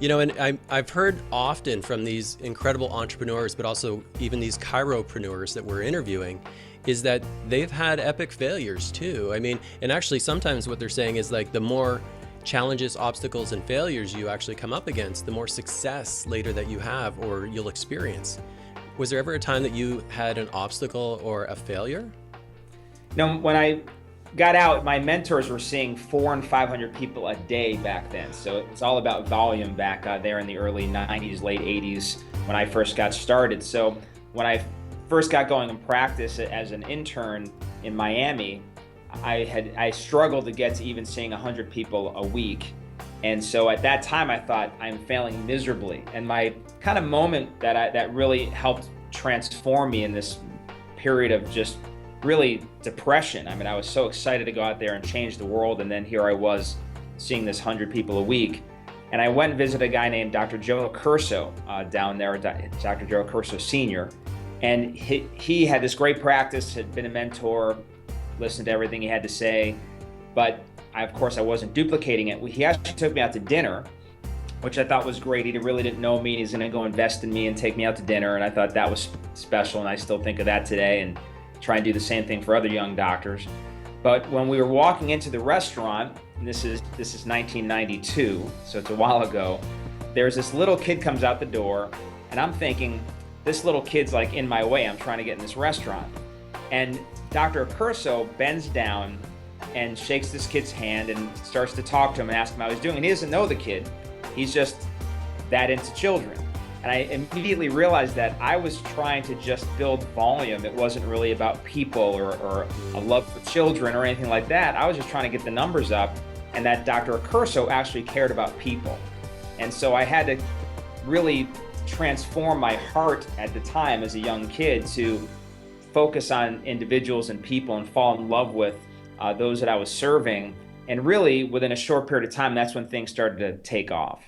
And I've heard often from these incredible entrepreneurs, but also even these chiropreneurs that we're interviewing, is that they've had epic failures too. I mean, and actually sometimes what they're saying is like the more challenges, obstacles, and failures you actually come up against, the more success later that you have or you'll experience. Was there ever a time that you had an obstacle or a failure? When I got out, my mentors were seeing 400 and 500 people a day back then. So it was all about volume back there in the early 90s, late 80s when I first got started. So when I first got going in practice as an intern in Miami, I struggled to get to even seeing 100 people a week. And so at that time I thought, I'm failing miserably. And my kind of moment that really helped transform me in this period of just really depression. I mean, I was so excited to go out there and change the world, and then here I was seeing this 100 people a week. And I went and visited a guy named Dr. Joe Curso down there, Dr. Joe Curso Sr. And he had this great practice, had been a mentor, listened to everything he had to say, but of course I wasn't duplicating it. He actually took me out to dinner, which I thought was great. He really didn't know me. He's gonna go invest in me and take me out to dinner, and I thought that was special, and I still think of that today and try and do the same thing for other young doctors. But when we were walking into the restaurant, and this is 1992, so it's a while ago, there's this little kid comes out the door, and I'm thinking, this little kid's like in my way. I'm trying to get in this restaurant. And Dr. Curso bends down and shakes this kid's hand and starts to talk to him and ask him how he's doing. And he doesn't know the kid. He's just that into children. And I immediately realized that I was trying to just build volume. It wasn't really about people or a love for children or anything like that. I was just trying to get the numbers up, and that Dr. Curso actually cared about people. And so I had to really transform my heart at the time as a young kid to focus on individuals and people and fall in love with those that I was serving. And really, within a short period of time, that's when things started to take off.